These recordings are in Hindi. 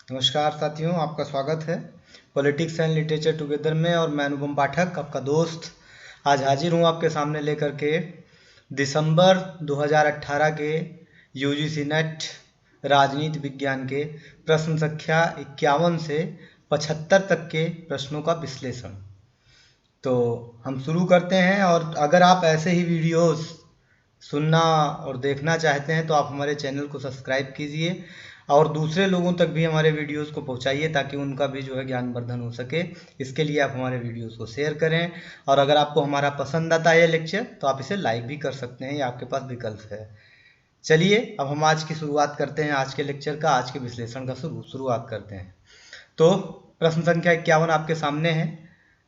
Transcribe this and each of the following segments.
नमस्कार साथियों, आपका स्वागत है पॉलिटिक्स एंड लिटरेचर टुगेदर में। और मैं अनुपम पाठक, आपका दोस्त, आज हाजिर हूँ आपके सामने लेकर के दिसंबर 2018 के यूजीसी नेट राजनीति विज्ञान के प्रश्न संख्या 51 से 75 तक के प्रश्नों का विश्लेषण। तो हम शुरू करते हैं। और अगर आप ऐसे ही वीडियोस सुनना और देखना चाहते हैं तो आप हमारे चैनल को सब्सक्राइब कीजिए और दूसरे लोगों तक भी हमारे वीडियोस को पहुंचाइए ताकि उनका भी जो है ज्ञानवर्धन हो सके। इसके लिए आप हमारे वीडियोस को शेयर करें और अगर आपको हमारा पसंद आता है लेक्चर तो आप इसे लाइक भी कर सकते हैं, ये आपके पास विकल्प है। चलिए अब हम आज की शुरुआत करते हैं, आज के लेक्चर का, आज के विश्लेषण का शुरुआत करते हैं। तो प्रश्न संख्या 51 आपके सामने है,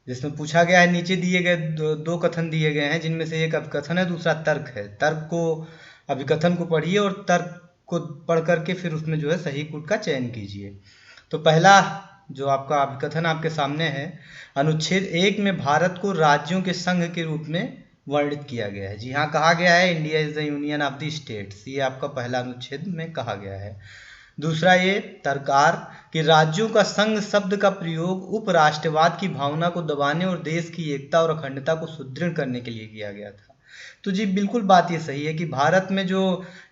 जिसमें पूछा गया है, नीचे दिए गए दो कथन दिए गए हैं जिनमें से एक अभिकथन है, दूसरा तर्क है। तर्क को, अभिकथन को पढ़िए और तर्क को पढ़ करके फिर उसमें जो है सही कूट का चयन कीजिए। तो पहला जो आपका अभिकथन आपके सामने है, अनुच्छेद 1 में भारत को राज्यों के संघ के रूप में वर्णित किया गया है। जी हाँ, कहा गया है India is the union of the states, ये आपका पहला अनुच्छेद में कहा गया है। दूसरा ये तर्कार कि राज्यों का संघ शब्द का प्रयोग उपराष्ट्रवाद की भावना को दबाने और देश की एकता और अखंडता को सुदृढ़ करने के लिए किया गया था। तो जी बिल्कुल बात ये सही है कि भारत में जो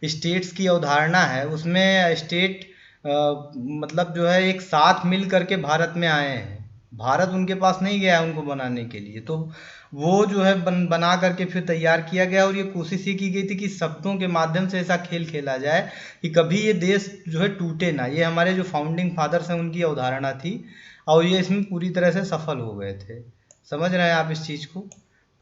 स्टेट्स की अवधारणा है उसमें स्टेट मतलब जो है एक साथ मिल करके भारत में आए हैं। भारत उनके पास नहीं गया उनको बनाने के लिए, तो वो जो है बना करके फिर तैयार किया गया। और ये कोशिश ये की गई थी कि शब्दों के माध्यम से ऐसा खेल खेला जाए कि कभी ये देश जो है टूटे ना। ये हमारे जो फाउंडिंग फादर्स हैं उनकी अवधारणा थी और ये इसमें पूरी तरह से सफल हो गए थे। समझ रहे हैं आप इस चीज़ को?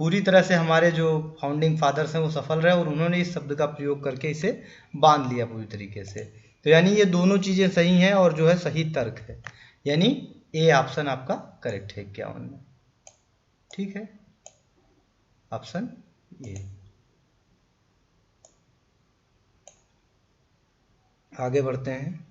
पूरी तरह से हमारे जो फाउंडिंग फादर्स हैं वो सफल रहे और उन्होंने इस शब्द का प्रयोग करके इसे बांध लिया पूरी तरीके से। तो यानी ये दोनों चीज़ें सही हैं और जो है सही तर्क है, यानी ए ऑप्शन आपका करेक्ट है 51 में। ठीक है, ऑप्शन ए। आगे बढ़ते हैं।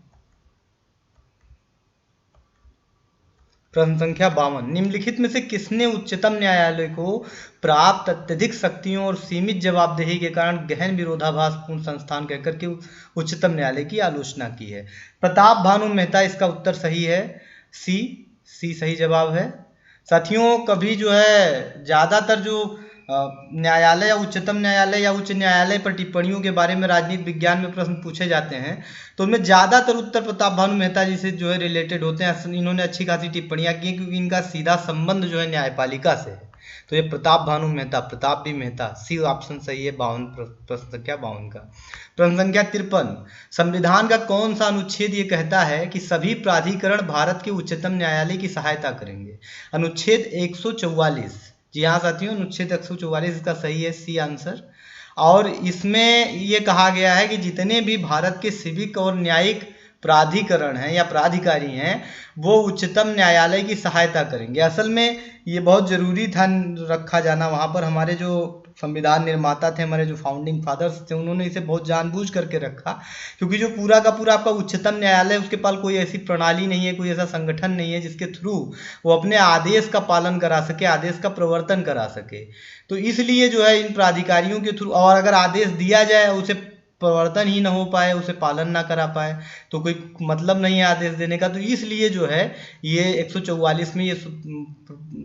प्रश्न संख्या 52, निम्नलिखित में से किसने उच्चतम न्यायालय को प्राप्त अत्यधिक शक्तियों और सीमित जवाबदेही के कारण गहन विरोधाभासपूर्ण संस्थान कहकर के उच्चतम न्यायालय की आलोचना की है? प्रताप भानु मेहता, इसका उत्तर सही है, सी सही जवाब है। साथियों, कभी जो है ज़्यादातर जो न्यायालय या उच्चतम न्यायालय या उच्च न्यायालय पर टिप्पणियों के बारे में राजनीति विज्ञान में प्रश्न पूछे जाते हैं तो उनमें ज़्यादातर उत्तर प्रताप भानु मेहता जी से जो है रिलेटेड होते हैं। इन्होंने अच्छी खासी टिप्पणियां की क्योंकि इनका सीधा संबंध जो है न्यायपालिका से है। तो ये प्रताप भानु मेहता, प्रताप भी मेहता, सी ऑप्शन सही है 52, प्रश्न संख्या 52 का। प्रश्न संख्या 53, संविधान का कौन सा अनुच्छेद ये कहता है कि सभी प्राधिकरण भारत के उच्चतम न्यायालय की सहायता करेंगे? अनुच्छेद 144। जी हाँ साथियों, अनुच्छेद 144 इसका सही है, सी आंसर। और इसमें ये कहा गया है कि जितने भी भारत के सिविक और न्यायिक प्राधिकरण हैं या प्राधिकारी हैं वो उच्चतम न्यायालय की सहायता करेंगे। असल में ये बहुत ज़रूरी था रखा जाना वहाँ पर। हमारे जो संविधान निर्माता थे, हमारे जो फाउंडिंग फादर्स थे, उन्होंने इसे बहुत जानबूझ करके रखा क्योंकि जो पूरा का पूरा आपका उच्चतम न्यायालय, उसके पास कोई ऐसी प्रणाली नहीं है, कोई ऐसा संगठन नहीं है जिसके थ्रू वो अपने आदेश का पालन करा सके, आदेश का प्रवर्तन करा सके। तो इसलिए जो है इन प्राधिकारियों के थ्रू, और अगर आदेश दिया जाए उसे प्रवर्तन ही ना हो पाए, उसे पालन ना करा पाए तो कोई मतलब नहीं है आदेश देने का। तो इसलिए जो है ये 144 में ये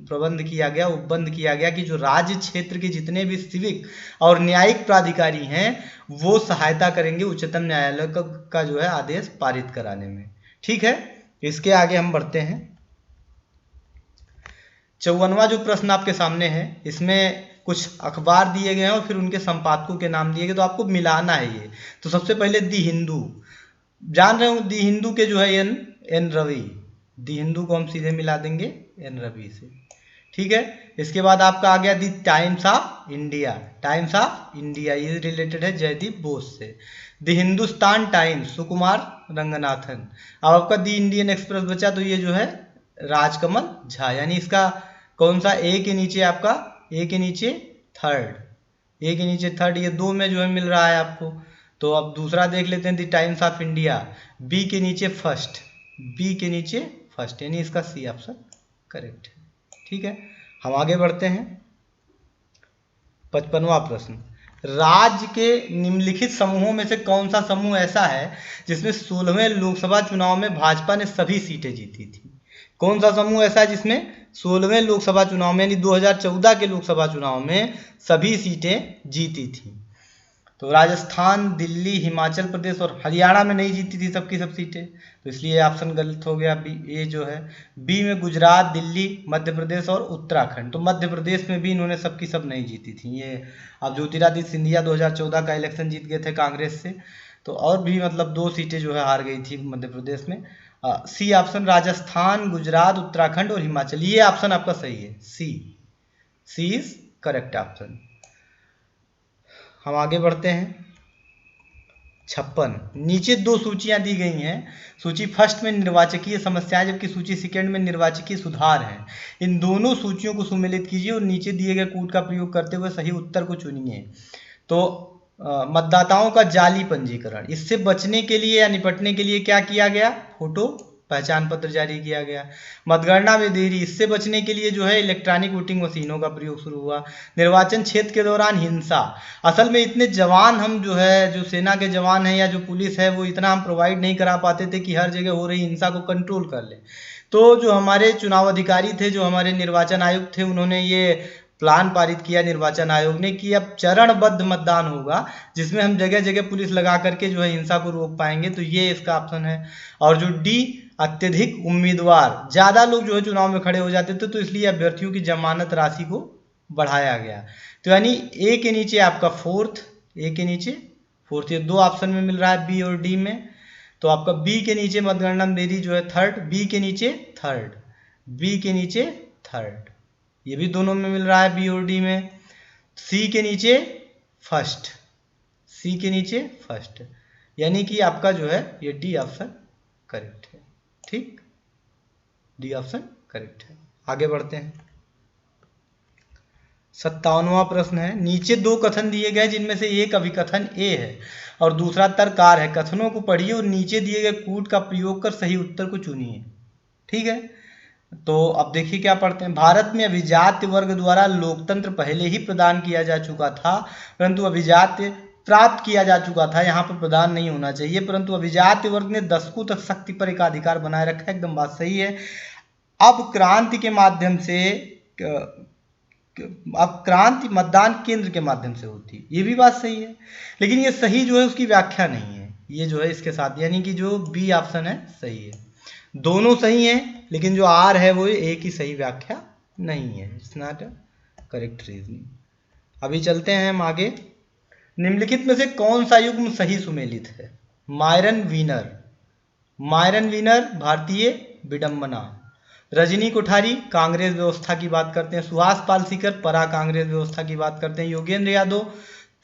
प्रबंध किया गया, उपबंध किया गया कि जो राज्य क्षेत्र के जितने भी सिविक और न्यायिक प्राधिकारी हैं वो सहायता करेंगे उच्चतम न्यायालय का जो है आदेश पारित कराने में। ठीक है, इसके आगे हम बढ़ते हैं। 54वां जो प्रश्न आपके सामने है, इसमें कुछ अखबार दिए गए हैं और फिर उनके संपादकों के नाम दिए गए, तो आपको मिलाना है ये। तो सबसे पहले दी हिंदू, जान रहे हो दी हिंदू के जो है एन रवि, दी हिंदू को हम सीधे मिला देंगे एन रवि से। ठीक है, इसके बाद आपका आ गया the Times of India, Times of India ये रिलेटेड है जयदीप बोस से। The Hindustan Times Sukumar Ranganathan. अब आपका दी इंडियन एक्सप्रेस बचा, तो ये जो है राजकमल झा, यानी इसका कौन सा, ए के नीचे आपका, ए के नीचे थर्ड, ए के नीचे थर्ड, ये दो में जो है मिल रहा है आपको। तो अब दूसरा देख लेते हैं, the Times of India, B के नीचे फर्स्ट, बी के नीचे फर्स्ट, यानी इसका सी ऑप्शन करेक्ट है। ठीक है, हम आगे बढ़ते हैं। 55वां प्रश्न, राज्य के निम्नलिखित समूहों में से कौन सा समूह ऐसा है जिसमें 16वें लोकसभा चुनाव में भाजपा ने सभी सीटें जीती थी? कौन सा समूह ऐसा है जिसमें 16वें लोकसभा चुनाव में यानी 2014 के लोकसभा चुनाव में सभी सीटें जीती थी? तो राजस्थान, दिल्ली, हिमाचल प्रदेश और हरियाणा में नहीं जीती थी सबकी सब सीटें, तो इसलिए ऑप्शन गलत हो गया बी। ए जो है बी में गुजरात, दिल्ली, मध्य प्रदेश और उत्तराखंड, तो मध्य प्रदेश में भी इन्होंने सबकी सब नहीं जीती थी। ये अब ज्योतिरादित्य सिंधिया 2014 का इलेक्शन जीत गए थे कांग्रेस से, तो और भी मतलब 2 सीटें जो है हार गई थी मध्य प्रदेश में। सी ऑप्शन, राजस्थान, गुजरात, उत्तराखंड और हिमाचल, ये ऑप्शन आपका सही है, सी इज करेक्ट ऑप्शन। हम आगे बढ़ते हैं। 56 नीचे 2 सूचियां दी गई हैं। सूची फर्स्ट में निर्वाचकीय समस्याएं जबकि सूची सेकंड में निर्वाचकीय सुधार हैं। इन दोनों सूचियों को सुमेलित कीजिए और नीचे दिए गए कूट का प्रयोग करते हुए सही उत्तर को चुनिए। तो मतदाताओं का जाली पंजीकरण, इससे बचने के लिए या निपटने के लिए क्या किया गया? फोटो पहचान पत्र जारी किया गया। मतगणना में देरी, इससे बचने के लिए जो है इलेक्ट्रॉनिक वोटिंग मशीनों का प्रयोग शुरू हुआ। निर्वाचन क्षेत्र के दौरान हिंसा, असल में इतने जवान हम जो है, जो सेना के जवान हैं या जो पुलिस है, वो इतना हम प्रोवाइड नहीं करा पाते थे कि हर जगह हो रही हिंसा को कंट्रोल कर ले। तो जो हमारे चुनाव अधिकारी थे, जो हमारे निर्वाचन आयुक्त थे, उन्होंने ये प्लान पारित किया निर्वाचन आयोग ने कि अब चरणबद्ध मतदान होगा जिसमें हम जगह जगह पुलिस लगा करके जो है हिंसा को रोक पाएंगे, तो ये इसका ऑप्शन है। और जो डी, अत्यधिक उम्मीदवार, ज्यादा लोग जो है चुनाव में खड़े हो जाते थे, तो इसलिए अभ्यर्थियों की जमानत राशि को बढ़ाया गया। तो यानी ए के नीचे आपका फोर्थ, ए के नीचे फोर्थ, ये 2 ऑप्शन में मिल रहा है बी और डी में। तो आपका बी के नीचे मतगणना में देरी जो है थर्ड, बी के नीचे थर्ड, बी के नीचे थर्ड, ये भी दोनों में मिल रहा है बी और डी में। सी के नीचे फर्स्ट, सी के नीचे फर्स्ट, यानी कि आपका जो है ये डी ऑप्शन करेक्ट है। ठीक, डी ऑप्शन करेक्ट है। आगे बढ़ते हैं। 57वां प्रश्न है, नीचे 2 कथन दिए गए जिनमें से एक अभिकथन ए है और दूसरा तर्ककार है। कथनों को पढ़िए और नीचे दिए गए कूट का प्रयोग कर सही उत्तर को चुनिए। ठीक है, तो अब देखिए क्या पढ़ते हैं। भारत में अभिजात्य वर्ग द्वारा लोकतंत्र पहले ही प्रदान किया जा चुका था, परंतु अभिजात्य प्राप्त किया जा चुका था, यहाँ पर प्रदान नहीं होना चाहिए, परंतु अभिजात्य वर्ग ने दशकों तक शक्ति पर एकाधिकार बनाए रखा है। एकदम बात सही है। अब क्रांति के माध्यम से, अब क्रांति मतदान केंद्र के माध्यम से होती है, ये भी बात सही है, लेकिन ये सही जो है उसकी व्याख्या नहीं है, ये जो है इसके साथ, यानी कि जो बी ऑप्शन है सही है। दोनों सही हैं, लेकिन जो आर है वो एक ही सही व्याख्या नहीं है। It's not a correct reasoning. अभी चलते हैं हम आगे। निम्नलिखित में से कौन सा युग्म सही सुमेलित है? मायरन वीनर, मायरन वीनर भारतीय विडंबना, रजनी कोठारी कांग्रेस व्यवस्था की बात करते हैं, सुहास पाल सीकर परा कांग्रेस व्यवस्था की बात करते हैं, योगेंद्र यादव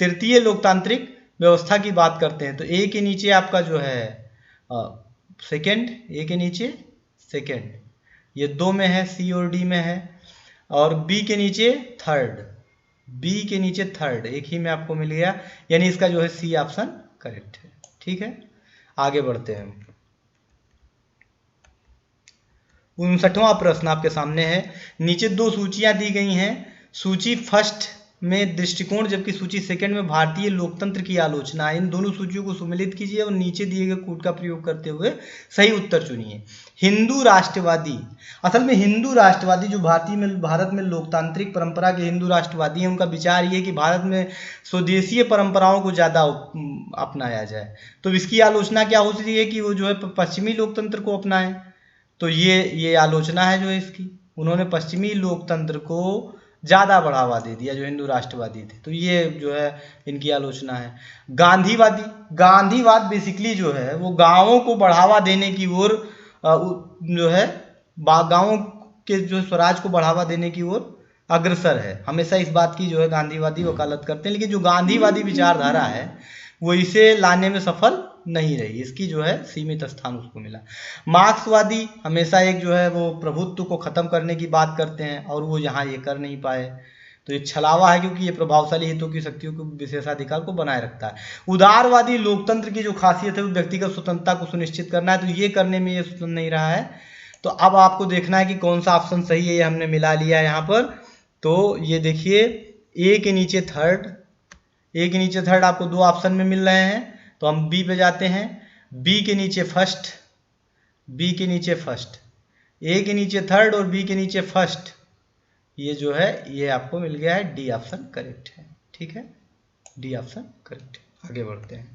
तृतीय लोकतांत्रिक व्यवस्था की बात करते हैं। तो ए के नीचे आपका जो है सेकेंड, ए के नीचे सेकेंड, ये 2 में है, सी और डी में है, और बी के नीचे थर्ड, बी के नीचे थर्ड, एक ही में आपको मिल गया, यानी इसका जो है सी ऑप्शन करेक्ट है। ठीक है, आगे बढ़ते हैं। 59वां प्रश्न आपके सामने है। नीचे 2 सूचियां दी गई हैं। सूची फर्स्ट में दृष्टिकोण जबकि सूची सेकंड में भारतीय लोकतंत्र की आलोचना। इन दोनों सूचियों को सुमेलित कीजिए और नीचे दिए गए कूट का प्रयोग करते हुए सही उत्तर चुनिए। हिंदू राष्ट्रवादी, असल में हिंदू राष्ट्रवादी जो भारत में लोकतांत्रिक परंपरा के हिंदू राष्ट्रवादी हैं, उनका विचार ये है कि भारत में स्वदेशीय परंपराओं को ज़्यादा अपनाया जाए। तो इसकी आलोचना क्या हो सकती है कि वो जो है पश्चिमी लोकतंत्र को अपनाएं। तो ये आलोचना है जो है इसकी, उन्होंने पश्चिमी लोकतंत्र को ज़्यादा बढ़ावा दे दिया जो हिंदू राष्ट्रवादी थे, तो ये जो है इनकी आलोचना है। गांधीवादी, गांधीवाद बेसिकली जो है वो गांवों को बढ़ावा देने की ओर जो है, गांवों के जो स्वराज को बढ़ावा देने की ओर अग्रसर है। हमेशा इस बात की जो है गांधीवादी वकालत करते हैं, लेकिन जो गांधीवादी विचारधारा है वो इसे लाने में सफल नहीं रही, इसकी जो है सीमित स्थान उसको मिला। मार्क्सवादी हमेशा एक जो है वो प्रभुत्व को खत्म करने की बात करते हैं और वो यहाँ ये कर नहीं पाए, तो ये छलावा है क्योंकि ये प्रभावशाली हितों की शक्तियों को विशेषाधिकार को बनाए रखता है। उदारवादी लोकतंत्र की जो खासियत है वो व्यक्तिगत स्वतंत्रता को सुनिश्चित करना है, तो ये करने में ये स्वतंत्र नहीं रहा है। तो अब आपको देखना है कि कौन सा ऑप्शन सही है, ये हमने मिला लिया है यहाँ पर। तो ये देखिए ए के नीचे थर्ड, ए के नीचे थर्ड आपको दो ऑप्शन में मिल रहे हैं, तो हम बी पे जाते हैं। बी के नीचे फर्स्ट, बी के नीचे फर्स्ट, ए के नीचे थर्ड और बी के नीचे फर्स्ट, ये जो है ये आपको मिल गया है, डी ऑप्शन करेक्ट है। ठीक है, डी ऑप्शन करेक्ट है। आगे बढ़ते हैं।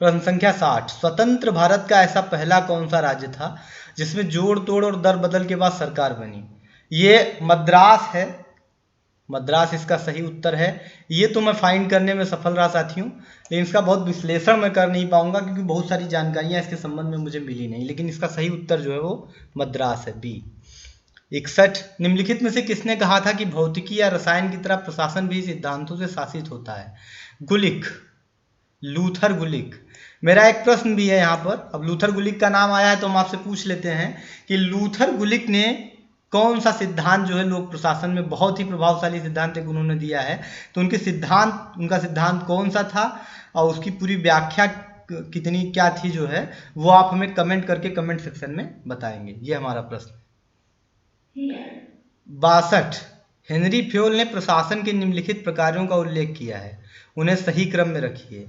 प्रश्न संख्या 60, स्वतंत्र भारत का ऐसा पहला कौन सा राज्य था जिसमें जोड़ तोड़ और दर बदल के बाद सरकार बनी? ये मद्रास है, मद्रास इसका सही उत्तर है। ये तो मैं फाइंड करने में सफल रहा साथियों, लेकिन इसका बहुत विश्लेषण मैं कर नहीं पाऊंगा क्योंकि बहुत सारी जानकारियां इसके संबंध में मुझे मिली नहीं, लेकिन इसका सही उत्तर जो है वो मद्रास है, बी। 61, निम्नलिखित में से किसने कहा था कि भौतिकी या रसायन की तरह प्रशासन भी सिद्धांतों से शासित होता है? गुलिक, लूथर गुलिक। मेरा एक प्रश्न भी है यहाँ पर, अब लूथर गुलिक का नाम आया है तो हम आपसे पूछ लेते हैं कि लूथर गुलिक ने कौन सा सिद्धांत जो है लोक प्रशासन में, बहुत ही प्रभावशाली सिद्धांत एक उन्होंने दिया है, तो उनका सिद्धांत कौन सा था और उसकी पूरी व्याख्या कितनी क्या थी जो है वो आप हमें कमेंट करके कमेंट सेक्शन में बताएंगे। ये हमारा प्रश्न। 62, हेनरी फ्योल ने प्रशासन के निम्नलिखित प्रकारों का उल्लेख किया है, उन्हें सही क्रम में रखिए।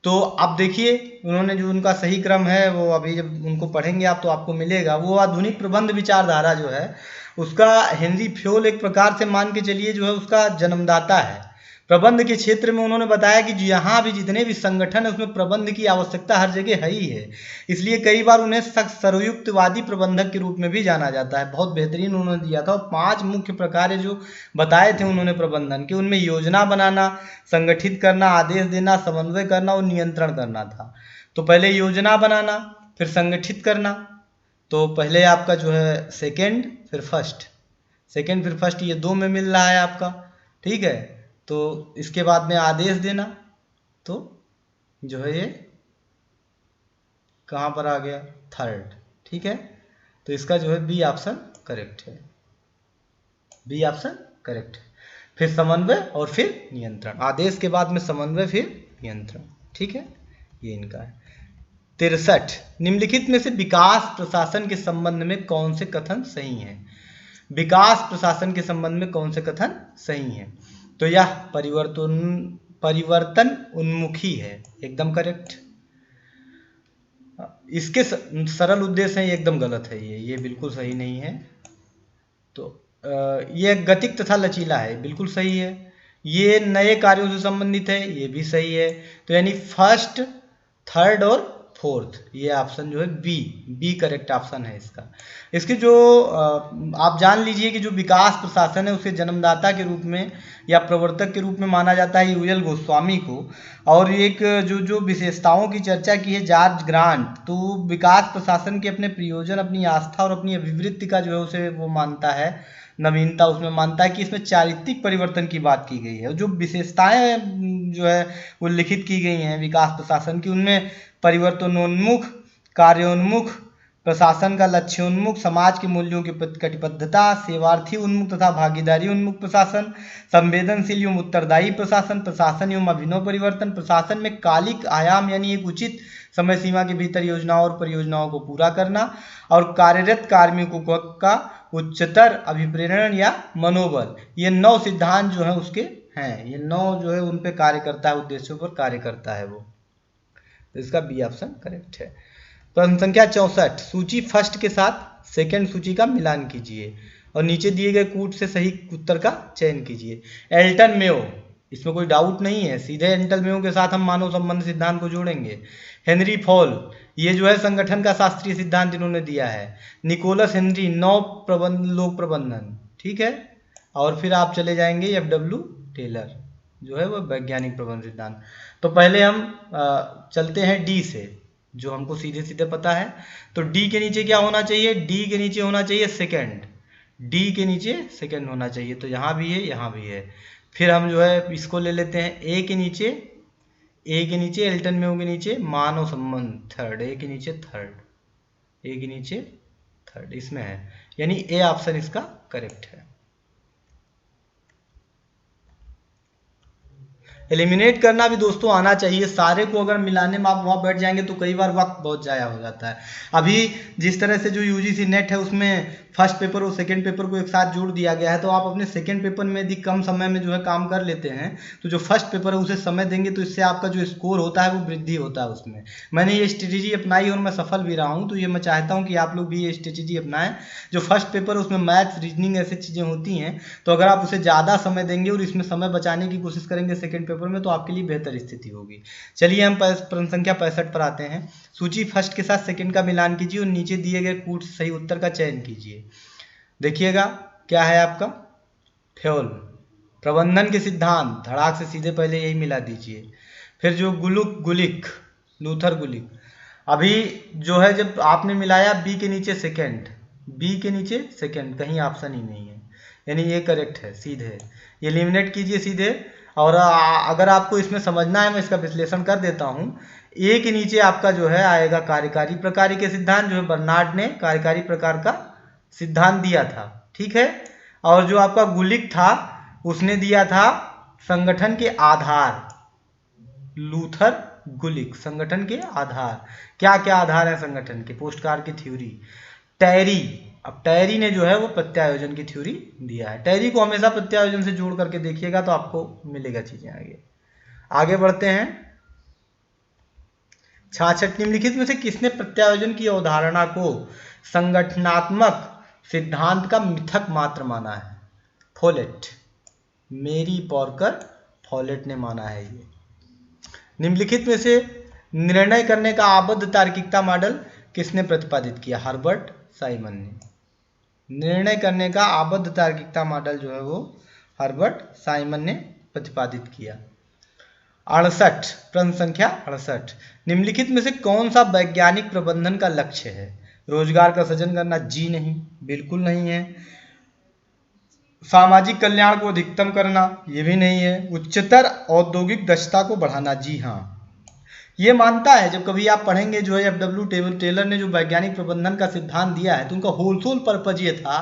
तो आप देखिए उन्होंने जो उनका सही क्रम है वो अभी जब उनको पढ़ेंगे आप तो आपको मिलेगा। वो आधुनिक प्रबंध विचारधारा जो है उसका हेनरी फ्योल एक प्रकार से मान के चलिए जो है उसका जन्मदाता है। प्रबंध के क्षेत्र में उन्होंने बताया कि यहाँ भी जितने भी संगठन है उसमें प्रबंध की आवश्यकता हर जगह है ही है, इसलिए कई बार उन्हें सर्वयुक्तवादी प्रबंधक के रूप में भी जाना जाता है। बहुत बेहतरीन उन्होंने दिया था। और 5 मुख्य प्रकार जो बताए थे उन्होंने प्रबंधन के, उनमें योजना बनाना, संगठित करना, आदेश देना, समन्वय करना और नियंत्रण करना था। तो पहले योजना बनाना, फिर संगठित करना, तो पहले आपका जो है सेकेंड फिर फर्स्ट, सेकेंड फिर फर्स्ट, ये 2 में मिल रहा है आपका। ठीक है, तो इसके बाद में आदेश देना, तो जो है ये कहाँ पर आ गया, थर्ड। ठीक है, तो इसका जो है बी ऑप्शन करेक्ट है, बी ऑप्शन करेक्ट है। फिर समन्वय और फिर नियंत्रण, आदेश के बाद में समन्वय फिर नियंत्रण। ठीक है, ये इनका है। 63, निम्नलिखित में से विकास प्रशासन के संबंध में कौन से कथन सही हैं? विकास प्रशासन के संबंध में कौन से कथन सही हैं? तो यह परिवर्तन उन्मुखी है, एकदम करेक्ट। इसके सरल उद्देश्य है, एकदम गलत है, ये बिल्कुल सही नहीं है। तो ये गतिक तथा लचीला है, बिल्कुल सही है। ये नए कार्यों से संबंधित है, ये भी सही है। तो यानी फर्स्ट, थर्ड और फोर्थ, ये ऑप्शन जो है बी करेक्ट ऑप्शन है इसका। इसके जो आप जान लीजिए कि जो विकास प्रशासन है उसके जन्मदाता के रूप में या प्रवर्तक के रूप में माना जाता है यूएल गोस्वामी को। और एक जो विशेषताओं की चर्चा की है जॉर्ज ग्रांट, तो विकास प्रशासन के अपने प्रयोजन, अपनी आस्था और अपनी अभिवृत्ति का जो है उसे वो मानता है, नवीनता उसमें मानता है कि इसमें चारित्रिक परिवर्तन की बात की गई है। जो विशेषताएं जो है वो लिखित की गई हैं विकास प्रशासन की, उनमें परिवर्तनोन्मुख, कार्योन्मुख, प्रशासन का लक्ष्योन्मुख, समाज के मूल्यों की कटिबद्धता, सेवार्थी उन्मुख तथा भागीदारी उन्मुख प्रशासन, संवेदनशील एवं उत्तरदायी प्रशासन, प्रशासन एवं अभिनव परिवर्तन, प्रशासन में कालिक आयाम यानी एक उचित समय सीमा के भीतर योजनाओं और परियोजनाओं को पूरा करना, और कार्यरत कार्मिकों का उच्चतर अभिप्रेरण या मनोबल। ये 9 सिद्धांत जो है उसके हैं, ये 9 जो है उन पे कार्य करता है, उद्देश्यों पर कार्य करता है वो। तो इसका बी ऑप्शन करेक्ट है। प्रश्न संख्या 64, सूची फर्स्ट के साथ सेकंड सूची का मिलान कीजिए और नीचे दिए गए कूट से सही उत्तर का चयन कीजिए। एल्टन मेयो, इसमें कोई डाउट नहीं है, सीधे एल्टन मेयो के साथ हम मानव संबंध सिद्धांत को जोड़ेंगे। हेनरी फॉल, ये जो है संगठन का शास्त्रीय सिद्धांत इन्होंने दिया है। निकोलस हेनरी, लोक प्रबंधन। ठीक है, और फिर आप चले जाएंगे एफ.डब्ल्यू. टेलर जो है वो वैज्ञानिक प्रबंध सिद्धांत। तो पहले हम चलते हैं डी से, जो हमको सीधे सीधे पता है। तो डी के नीचे क्या होना चाहिए? डी के नीचे होना चाहिए सेकंड, डी के नीचे सेकंड होना चाहिए। तो यहाँ भी है, यहाँ भी है। फिर हम जो है इसको ले लेते हैं ए के नीचे, ए के नीचे एल्टन मेयो के नीचे मानव संबंध थर्ड, ए के नीचे थर्ड, ए के नीचे थर्ड, इसमें है, यानी ए ऑप्शन इसका करेक्ट है। एलिमिनेट करना भी दोस्तों आना चाहिए। सारे को अगर मिलाने में आप वहाँ बैठ जाएंगे तो कई बार वक्त बहुत ज़ाया हो जाता है। अभी जिस तरह से जो यूजीसी नेट है उसमें फर्स्ट पेपर और सेकंड पेपर को एक साथ जोड़ दिया गया है, तो आप अपने सेकंड पेपर में यदि कम समय में जो है काम कर लेते हैं तो जो फर्स्ट पेपर है उसे समय देंगे तो इससे आपका जो स्कोर होता है वो वृद्धि होता है उसमें। मैंने ये स्ट्रेटेजी अपनाई और मैं सफल भी रहा हूँ, तो ये मैं चाहता हूँ कि आप लोग भी ये स्ट्रेटेजी अपनाएं। जो फर्स्ट पेपर है उसमें मैथ्स, रीजनिंग ऐसी चीज़ें होती हैं, तो अगर आप उसे ज़्यादा समय देंगे और इसमें समय बचाने की कोशिश करेंगे सेकंड पेपर में तो आपके लिए बेहतर स्थिति होगी। चलिए हम प्रश्न संख्या 65 पर आते हैं। सूची फर्स्ट के साथ सेकंड का मिलान कीजिए और नीचे दिए गए कूट सही उत्तर का चयन कीजिए। देखिएगा क्या है आपका फ्योल, प्रबंधन के सिद्धांत, धड़ाक से सीधे पहले यही मिला दीजिए। फिर जो गुलुक गुलिक, लूथर गुलिक, अभी जो है जब आपने मिलाया बी के नीचे सेकंड, बी के नीचे सेकंड, कहीं ऑप्शन ही नहीं है, यानी ये करेक्ट है सीधे। ये एलिमिनेट कीजिए सीधे। और अगर आपको इसमें समझना है मैं इसका विश्लेषण कर देता हूँ। ए के नीचे आपका जो है आएगा कार्यकारी प्रकार के सिद्धांत, जो है बर्नार्ड ने कार्यकारी प्रकार का सिद्धांत दिया था, ठीक है। और जो आपका गुलिक था उसने दिया था संगठन के आधार, लूथर गुलिक, संगठन के आधार। क्या क्या आधार है संगठन के? पोस्टकार की थ्योरी। टैरी, अब टैरी ने जो है वो प्रत्यायोजन की थ्योरी दिया है। टैरी को हमेशा प्रत्यायोजन से जोड़ करके देखिएगा तो आपको मिलेगा चीजें। आगे बढ़ते हैं। 66 निम्नलिखित में से किसने प्रत्यायोजन की अवधारणा को संगठनात्मक सिद्धांत का मिथक मात्र माना है? फोलेट, मेरी पॉर्कर फॉलेट ने माना है ये। निम्नलिखित में से निर्णय करने का आबद्ध तार्किकता मॉडल किसने प्रतिपादित किया? हर्बर्ट साइमन ने। निर्णय करने का आबद्ध तार्किकता मॉडल जो है वो हर्बर्ट साइमन ने प्रतिपादित किया। 68, प्रश्न संख्या 68, निम्नलिखित में से कौन सा वैज्ञानिक प्रबंधन का लक्ष्य है? रोजगार का सृजन करना? जी नहीं, बिल्कुल नहीं है। सामाजिक कल्याण को अधिकतम करना? ये भी नहीं है। उच्चतर औद्योगिक दक्षता को बढ़ाना? जी हाँ, ये मानता है। जब कभी आप पढ़ेंगे जो है एफ.डब्ल्यू. टेलर ने जो वैज्ञानिक प्रबंधन का सिद्धांत दिया है तो उनका होल पर्पज ये था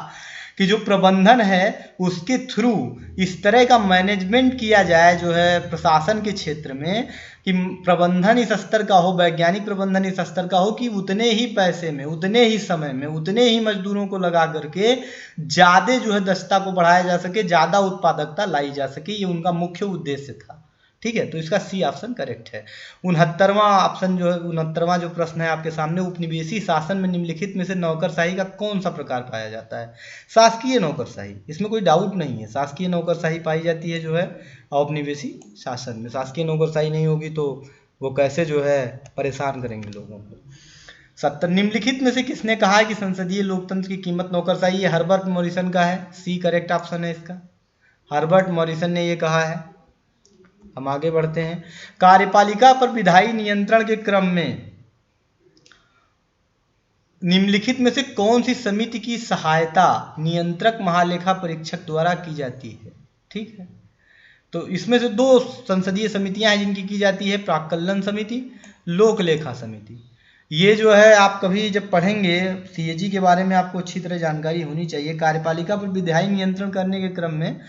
कि जो प्रबंधन है उसके थ्रू इस तरह का मैनेजमेंट किया जाए जो है प्रशासन के क्षेत्र में, कि प्रबंधन इस स्तर का हो, वैज्ञानिक प्रबंधन इस स्तर का हो कि उतने ही पैसे में, उतने ही समय में, उतने ही मजदूरों को लगा करके ज़्यादा जो है दक्षता को बढ़ाया जा सके, ज़्यादा उत्पादकता लाई जा सके। ये उनका मुख्य उद्देश्य था, ठीक है। तो इसका सी ऑप्शन करेक्ट है। 69वां ऑप्शन जो है, 69वां जो प्रश्न है आपके सामने, उपनिवेशी शासन में निम्नलिखित में से नौकरशाही का कौन सा प्रकार पाया जाता है? शासकीय नौकरशाही, इसमें कोई डाउट नहीं है। शासकीय नौकरशाही पाई जाती है जो है औपनिवेशी शासन में। शासकीय नौकरशाही नहीं होगी तो वो कैसे जो है परेशान करेंगे लोगों को। 70, निम्नलिखित में से किसने कहा है कि संसदीय लोकतंत्र की कीमत नौकरशाही? ये हर्बर्ट मॉरिसन का है, सी करेक्ट ऑप्शन है इसका। हर्बर्ट मॉरिसन ने ये कहा है। हम आगे बढ़ते हैं। कार्यपालिका पर विधायी नियंत्रण के क्रम में निम्नलिखित में से कौन सी समिति की सहायता नियंत्रक महालेखा परीक्षक द्वारा की जाती है? ठीक है, तो इसमें से दो संसदीय समितियां हैं जिनकी की जाती है, प्राक्कलन समिति, लोक लेखा समिति। ये जो है आप कभी जब पढ़ेंगे सीएजी के बारे में आपको अच्छी तरह जानकारी होनी चाहिए। कार्यपालिका पर विधायी नियंत्रण करने के क्रम में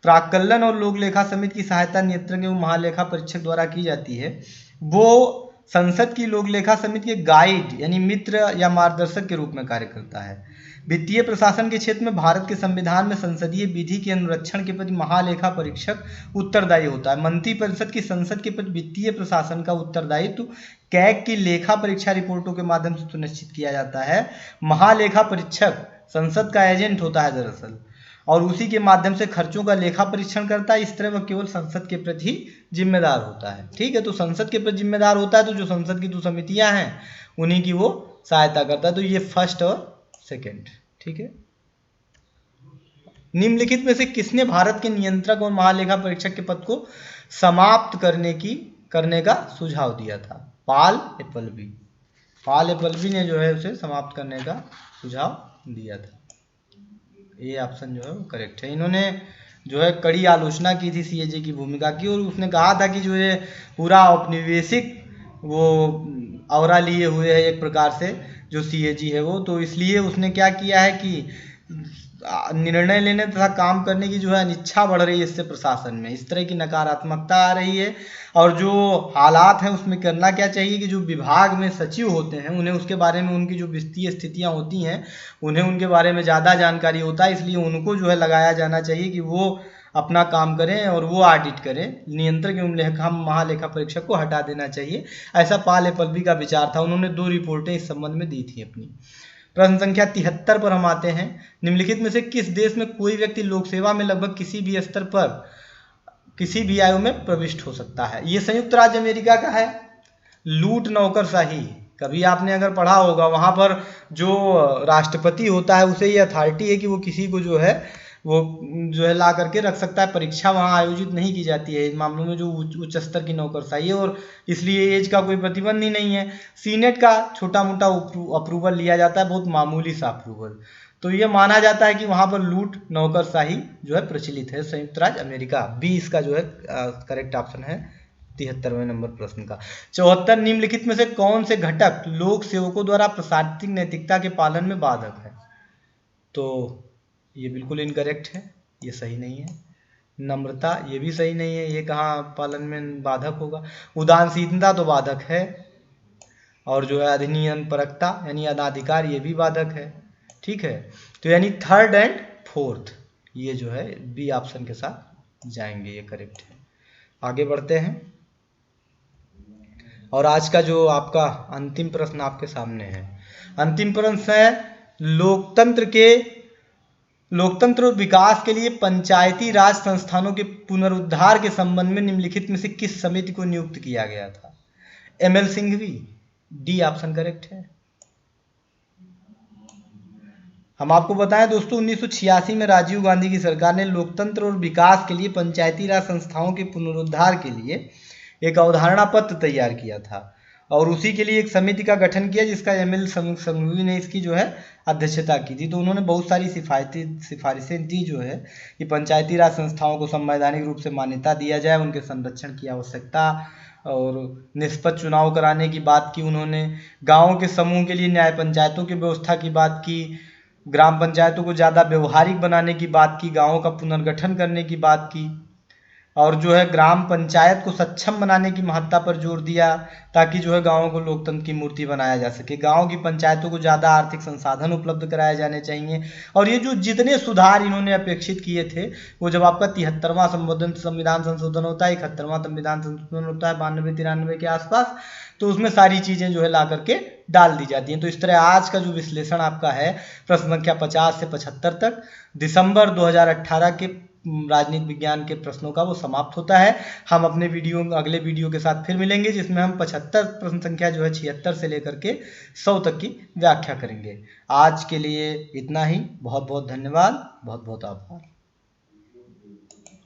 प्राक्कलन और लोक लेखा समिति की सहायता नियंत्रक एवं महालेखा परीक्षक द्वारा की जाती है। वो संसद की लोक लेखा समिति के गाइड यानी मित्र या मार्गदर्शक के रूप में कार्य करता है। वित्तीय प्रशासन के क्षेत्र में भारत के संविधान में संसदीय विधि के अनुरक्षण के प्रति महालेखा परीक्षक उत्तरदायी होता है। मंत्रिपरिषद की संसद के प्रति वित्तीय प्रशासन का उत्तरदायित्व कैग की लेखा परीक्षा रिपोर्टों के माध्यम से सुनिश्चित किया जाता है। महालेखा परीक्षक संसद का एजेंट होता है दरअसल, और उसी के माध्यम से खर्चों का लेखा परीक्षण करता है। इस तरह वह केवल संसद के प्रति जिम्मेदार होता है, ठीक है। तो संसद के प्रति जिम्मेदार होता है तो जो संसद की 2 समितियां हैं उन्हीं की वो सहायता करता है। तो ये फर्स्ट और सेकंड, ठीक है। निम्नलिखित में से किसने भारत के नियंत्रक और महालेखा परीक्षक के पद को समाप्त करने का सुझाव दिया था? पॉल एपलबी। पॉल एपलबी ने जो है उसे समाप्त करने का सुझाव दिया था। ये ऑप्शन जो है वो करेक्ट है। इन्होंने जो है कड़ी आलोचना की थी सीएजी की भूमिका की, और उसने कहा था कि जो ये पूरा औपनिवेशिक वो औरा लिए हुए है एक प्रकार से जो सीएजी है वो, तो इसलिए उसने क्या किया है कि निर्णय लेने तथा काम करने की जो है अनिच्छा बढ़ रही है इससे प्रशासन में, इस तरह की नकारात्मकता आ रही है। और जो हालात हैं उसमें करना क्या चाहिए कि जो विभाग में सचिव होते हैं उन्हें उसके बारे में, उनकी जो वित्तीय स्थितियां होती हैं उन्हें उनके बारे में ज़्यादा जानकारी होता है, इसलिए उनको जो है लगाया जाना चाहिए कि वो अपना काम करें और वो ऑडिट करें। नियंत्रक एवं महालेखा परीक्षक को हटा देना चाहिए, ऐसा पाल एपल्बी का विचार था। उन्होंने 2 रिपोर्टें इस संबंध में दी थी अपनी। प्रश्न संख्या 73 पर हम आते हैं। निम्नलिखित में से किस देश में कोई व्यक्ति लोक सेवा में लगभग किसी भी स्तर पर किसी भी आयु में प्रविष्ट हो सकता है? ये संयुक्त राज्य अमेरिका का है। लूट नौकरशाही, कभी आपने अगर पढ़ा होगा, वहां पर जो राष्ट्रपति होता है उसे ये अथॉरिटी है कि वो किसी को जो है ला करके रख सकता है। परीक्षा वहाँ आयोजित नहीं की जाती है इन मामलों में जो उच्च स्तर की नौकरशाही है, और इसलिए एज का कोई प्रतिबंध ही नहीं है। सीनेट का छोटा मोटा अप्रूवल लिया जाता है, बहुत मामूली सा अप्रूवल। तो ये माना जाता है कि वहाँ पर लूट नौकरशाही जो है प्रचलित है। संयुक्त राज्य अमेरिका, बी इसका जो है करेक्ट ऑप्शन है 73वें नंबर प्रश्न का। 74 निम्नलिखित में से कौन से घटक लोक सेवकों द्वारा प्रशासनिक नैतिकता के पालन में बाधक है? तो ये बिल्कुल इनकरेक्ट है, ये सही नहीं है। नम्रता, ये भी सही नहीं है, ये कहाँ पालन में बाधक होगा। उदासीनता तो बाधक है, और जो है अधिनियम परकता यानी अनाधिकार, ये भी बाधक है। ठीक है, तो यानी 3rd एंड 4th ये जो है बी ऑप्शन के साथ जाएंगे, ये करेक्ट है। आगे बढ़ते हैं, और आज का जो आपका अंतिम प्रश्न आपके सामने है। अंतिम प्रश्न है, लोकतंत्र और विकास के लिए पंचायती राज संस्थानों के पुनरुद्धार के संबंध में निम्नलिखित में से किस समिति को नियुक्त किया गया था? ML Singhvi, D option correct है। हम आपको बताएं दोस्तों, 1986 में राजीव गांधी की सरकार ने लोकतंत्र और विकास के लिए पंचायती राज संस्थाओं के पुनरुद्धार के लिए एक अवधारणा पत्र तैयार किया था, और उसी के लिए एक समिति का गठन किया जिसका ML सिंघवी ने इसकी जो है अध्यक्षता की थी। तो उन्होंने बहुत सारी सिफारिशें दी जो है कि पंचायती राज संस्थाओं को संवैधानिक रूप से मान्यता दिया जाए, उनके संरक्षण की आवश्यकता, और निष्पक्ष चुनाव कराने की बात की उन्होंने। गाँव के समूह के लिए न्याय पंचायतों की व्यवस्था की बात की, ग्राम पंचायतों को ज़्यादा व्यवहारिक बनाने की बात की, गाँवों का पुनर्गठन करने की बात की, और जो है ग्राम पंचायत को सक्षम बनाने की महत्ता पर जोर दिया ताकि जो है गाँवों को लोकतंत्र की मूर्ति बनाया जा सके। गाँव की पंचायतों को ज़्यादा आर्थिक संसाधन उपलब्ध कराए जाने चाहिए। और ये जो जितने सुधार इन्होंने अपेक्षित किए थे, वो जब आपका 73वां संविधान संशोधन होता है, 71वां संविधान संशोधन होता है 92-93 के आसपास, तो उसमें सारी चीज़ें जो है ला करके डाल दी जाती हैं। तो इस तरह आज का जो विश्लेषण आपका है प्रश्न संख्या 50 से 75 तक दिसंबर 2018 के राजनीति विज्ञान के प्रश्नों का वो समाप्त होता है। हम अपने अगले वीडियो के साथ फिर मिलेंगे, जिसमें हम 75 प्रश्न संख्या जो है 76 से लेकर के 100 तक की व्याख्या करेंगे। आज के लिए इतना ही। बहुत बहुत धन्यवाद, बहुत बहुत आभार।